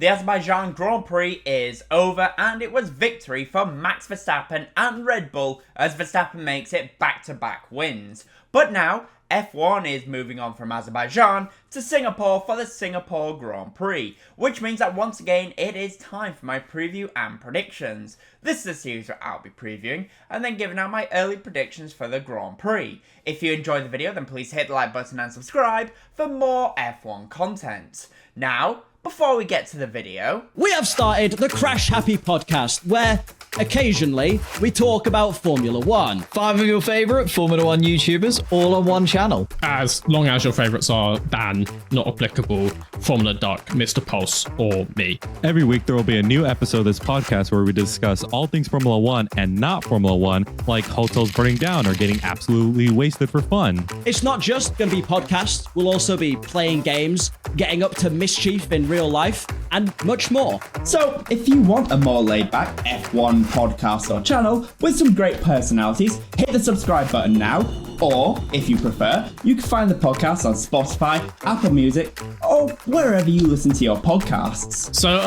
The Azerbaijan Grand Prix is over and it was victory for Max Verstappen and Red Bull as Verstappen makes it back-to-back wins. But now, F1 is moving on from Azerbaijan to Singapore for the Singapore Grand Prix, which means that once again it is time for my preview and predictions. This is a series where I'll be previewing and then giving out my early predictions for the Grand Prix. If you enjoyed the video then please hit the like button and subscribe for more F1 content. Now, before we get to the video, we have started the Crash Happy podcast, where occasionally we talk about Formula One. 5 of your favourite Formula One YouTubers all on one channel. As long as your favourites are Dan, Not Applicable, Formula Duck, Mr. Pulse, or me. Every week there will be a new episode of this podcast where we discuss all things Formula One and not Formula One, like hotels burning down or getting absolutely wasted for fun. It's not just going to be podcasts, we'll also be playing games, getting up to mischief in real life, and much more. So, if you want a more laid-back F1 podcast or channel with some great personalities, hit the subscribe button now. Or, if you prefer, you can find the podcast on Spotify, Apple Music, or wherever you listen to your podcasts. So,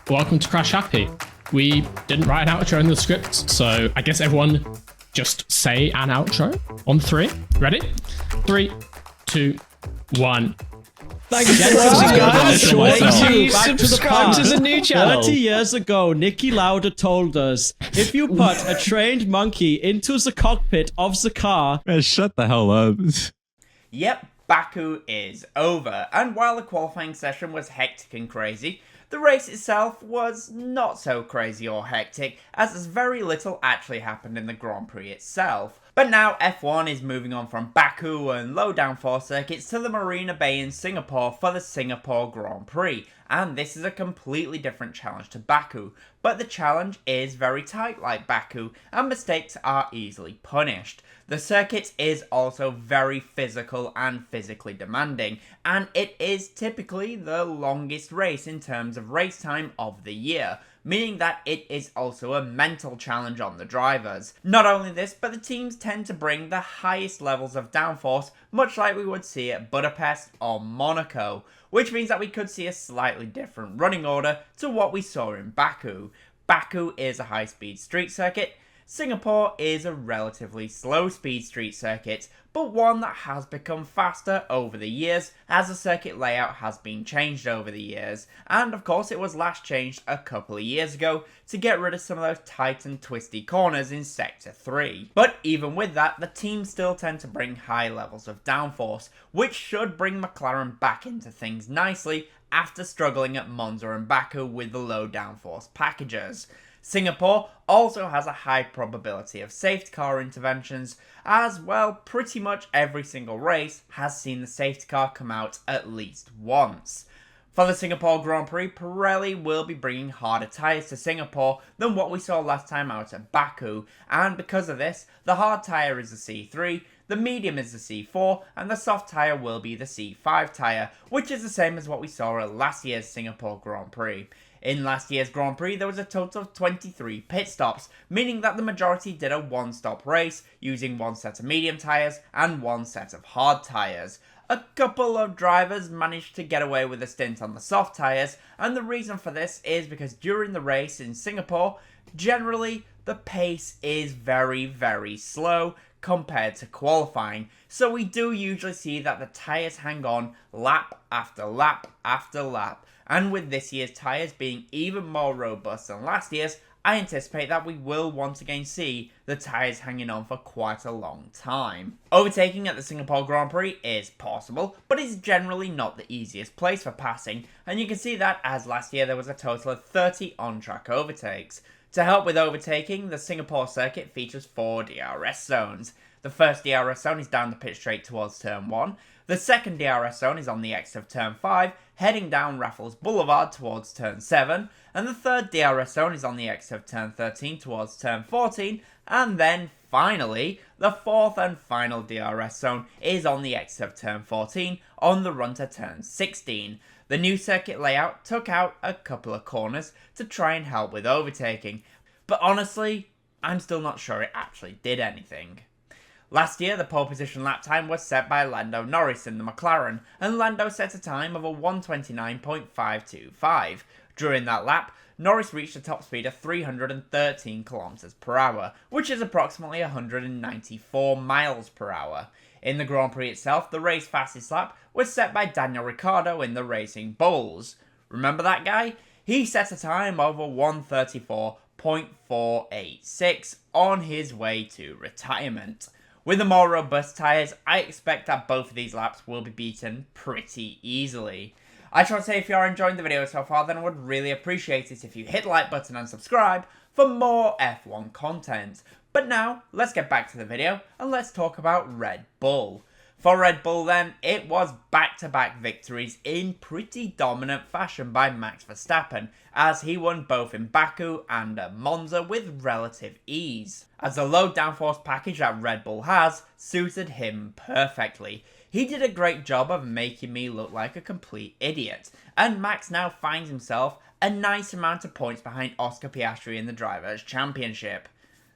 welcome to Crash Happy. We didn't write an outro in the script, so I guess everyone just say an outro on 3. Ready? 3, 2, 1. Thanks for subscribe to the new channel. 30 years ago, Nicky Lauda told us, if you put a trained monkey into the cockpit of the car... Man, shut the hell up. Yep, Baku is over, and while the qualifying session was hectic and crazy, the race itself was not so crazy or hectic, as very little actually happened in the Grand Prix itself. But now F1 is moving on from Baku and low downforce circuits to the Marina Bay in Singapore for the Singapore Grand Prix, and this is a completely different challenge to Baku, but the challenge is very tight like Baku, and mistakes are easily punished. The circuit is also very physical and physically demanding, and it is typically the longest race in terms of race time of the year, meaning that it is also a mental challenge on the drivers. Not only this, but the teams tend to bring the highest levels of downforce, much like we would see at Budapest or Monaco, which means that we could see a slightly different running order to what we saw in Baku. Baku is a high-speed street circuit, Singapore is a relatively slow-speed street circuit, but one that has become faster over the years as the circuit layout has been changed over the years, and of course it was last changed a couple of years ago to get rid of some of those tight and twisty corners in Sector 3. But even with that, the teams still tend to bring high levels of downforce, which should bring McLaren back into things nicely after struggling at Monza and Baku with the low downforce packages. Singapore also has a high probability of safety car interventions, as well pretty much every single race has seen the safety car come out at least once. For the Singapore Grand Prix, Pirelli will be bringing harder tyres to Singapore than what we saw last time out at Baku, and because of this, the hard tyre is the C3, the medium is the C4, and the soft tyre will be the C5 tyre, which is the same as what we saw at last year's Singapore Grand Prix. In last year's Grand Prix, there was a total of 23 pit stops, meaning that the majority did a one-stop race, using one set of medium tyres and one set of hard tyres. A couple of drivers managed to get away with a stint on the soft tyres, and the reason for this is because during the race in Singapore, generally the pace is very, very slow compared to qualifying, so we do usually see that the tyres hang on lap after lap after lap. And with this year's tyres being even more robust than last year's, I anticipate that we will once again see the tyres hanging on for quite a long time. Overtaking at the Singapore Grand Prix is possible, but it's generally not the easiest place for passing, and you can see that as last year there was a total of 30 on-track overtakes. To help with overtaking, the Singapore circuit features 4 DRS zones. The first DRS zone is down the pit straight towards turn 1, the second DRS zone is on the exit of turn 5, heading down Raffles Boulevard towards turn 7, and the third DRS zone is on the exit of turn 13 towards turn 14, and then finally, the fourth and final DRS zone is on the exit of turn 14 on the run to turn 16. The new circuit layout took out a couple of corners to try and help with overtaking, but honestly, I'm still not sure it actually did anything. Last year, the pole position lap time was set by Lando Norris in the McLaren, and Lando set a time of a 1:29.525. During that lap, Norris reached a top speed of 313 km per hour, which is approximately 194 miles per hour. In the Grand Prix itself, the race fastest lap was set by Daniel Ricciardo in the Racing Bulls. Remember that guy? He set a time of a 1:34.486 on his way to retirement. With the more robust tyres, I expect that both of these laps will be beaten pretty easily. I just want to say if you are enjoying the video so far, then I would really appreciate it if you hit the like button and subscribe for more F1 content. But now, let's get back to the video and let's talk about Red Bull. For Red Bull then, it was back-to-back victories in pretty dominant fashion by Max Verstappen, as he won both in Baku and at Monza with relative ease, as the low downforce package that Red Bull has suited him perfectly. He did a great job of making me look like a complete idiot, and Max now finds himself a nice amount of points behind Oscar Piastri in the Drivers' Championship.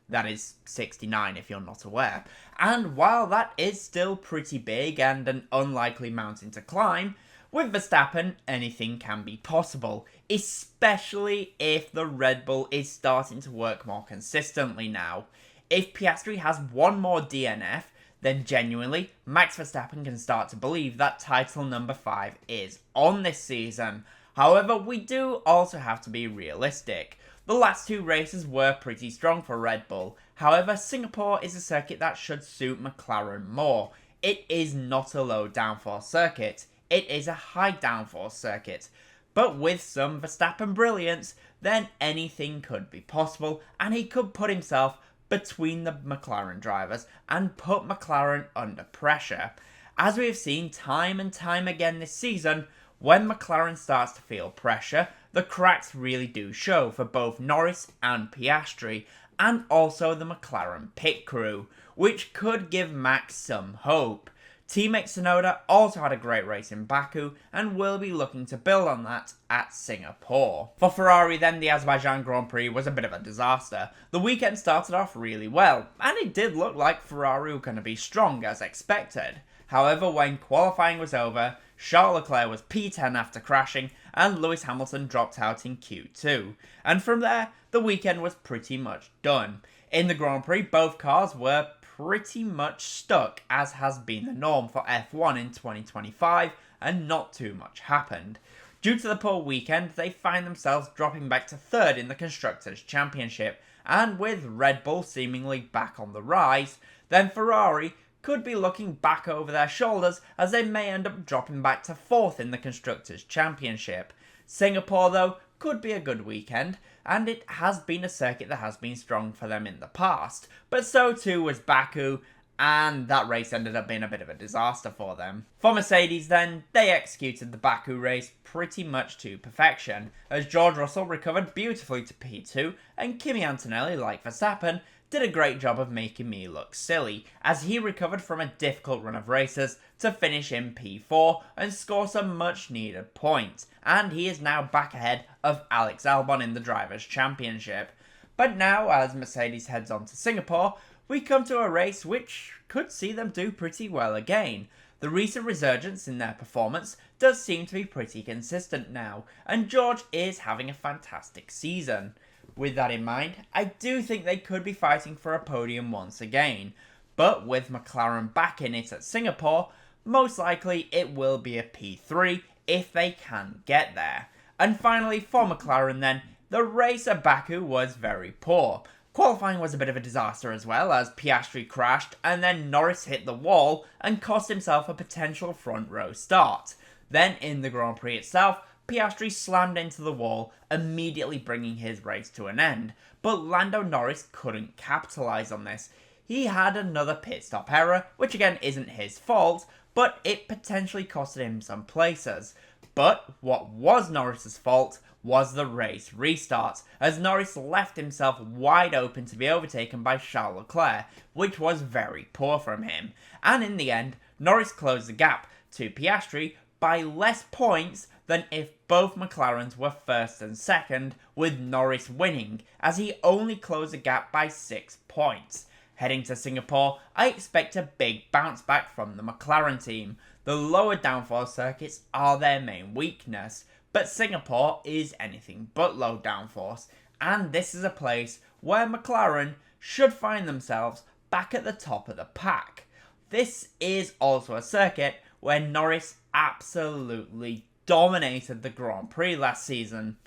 That is 69 if you're not aware. And while that is still pretty big and an unlikely mountain to climb, with Verstappen anything can be possible, especially if the Red Bull is starting to work more consistently now. If Piastri has one more DNF, then genuinely, Max Verstappen can start to believe that title number 5 is on this season. However, we do also have to be realistic. The last two races were pretty strong for Red Bull. However, Singapore is a circuit that should suit McLaren more. It is not a low downforce circuit, it is a high downforce circuit. But with some Verstappen brilliance, then anything could be possible, and he could put himself between the McLaren drivers and put McLaren under pressure. As we have seen time and time again this season, when McLaren starts to feel pressure, the cracks really do show for both Norris and Piastri, and also the McLaren pit crew, which could give Max some hope. Teammate Tsunoda also had a great race in Baku and will be looking to build on that at Singapore. For Ferrari then, the Azerbaijan Grand Prix was a bit of a disaster. The weekend started off really well, and it did look like Ferrari were going to be strong as expected. However, when qualifying was over, Charles Leclerc was P10 after crashing, and Lewis Hamilton dropped out in Q2. And from there, the weekend was pretty much done. In the Grand Prix, both cars were pretty much stuck, as has been the norm for F1 in 2025, and not too much happened. Due to the poor weekend, they find themselves dropping back to third in the Constructors' Championship, and with Red Bull seemingly back on the rise, then Ferrari could be looking back over their shoulders as they may end up dropping back to fourth in the Constructors' Championship. Singapore, though, could be a good weekend, and it has been a circuit that has been strong for them in the past, but so too was Baku, and that race ended up being a bit of a disaster for them. For Mercedes then, they executed the Baku race pretty much to perfection, as George Russell recovered beautifully to P2, and Kimi Antonelli, like Verstappen, did a great job of making me look silly, as he recovered from a difficult run of races to finish in P4 and score some much needed points, and he is now back ahead of Alex Albon in the Drivers' Championship. But now, as Mercedes heads on to Singapore, we come to a race which could see them do pretty well again. The recent resurgence in their performance does seem to be pretty consistent now, and George is having a fantastic season. With that in mind, I do think they could be fighting for a podium once again, but with McLaren back in it at Singapore, most likely it will be a P3 if they can get there. And finally, for McLaren then, the race at Baku was very poor. Qualifying was a bit of a disaster as well, as Piastri crashed and then Norris hit the wall and cost himself a potential front row start. Then in the Grand Prix itself, Piastri slammed into the wall, immediately bringing his race to an end, but Lando Norris couldn't capitalise on this. He had another pit stop error, which again isn't his fault, but it potentially costed him some places. But what was Norris's fault was the race restart, as Norris left himself wide open to be overtaken by Charles Leclerc, which was very poor from him. And in the end, Norris closed the gap to Piastri by less points than if both McLarens were first and second, with Norris winning, as he only closed the gap by 6 points. Heading to Singapore, I expect a big bounce back from the McLaren team. The lower downforce circuits are their main weakness, but Singapore is anything but low downforce, and this is a place where McLaren should find themselves back at the top of the pack. This is also a circuit where Norris absolutely dominated the Grand Prix last season.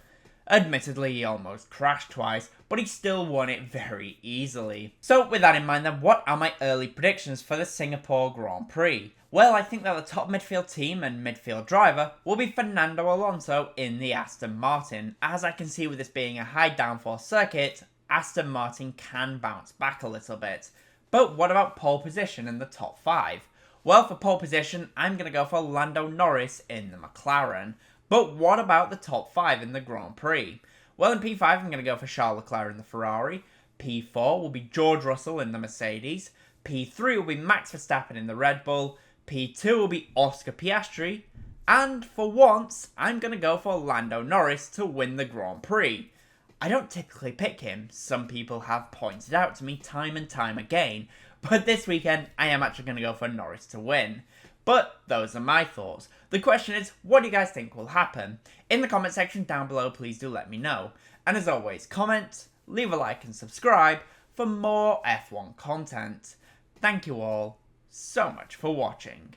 Admittedly, he almost crashed twice, but he still won it very easily. So with that in mind then, what are my early predictions for the Singapore Grand Prix? Well, I think that the top midfield team and midfield driver will be Fernando Alonso in the Aston Martin. As I can see with this being a high downforce circuit, Aston Martin can bounce back a little bit. But what about pole position in the top 5? Well, for pole position, I'm going to go for Lando Norris in the McLaren. But what about the top 5 in the Grand Prix? Well, in P5, I'm going to go for Charles Leclerc in the Ferrari. P4 will be George Russell in the Mercedes. P3 will be Max Verstappen in the Red Bull. P2 will be Oscar Piastri. And for once, I'm going to go for Lando Norris to win the Grand Prix. I don't typically pick him. Some people have pointed out to me time and time again. But this weekend, I am actually going to go for Norris to win. But those are my thoughts. The question is, what do you guys think will happen? In the comment section down below, please do let me know. And as always, comment, leave a like and subscribe for more F1 content. Thank you all so much for watching.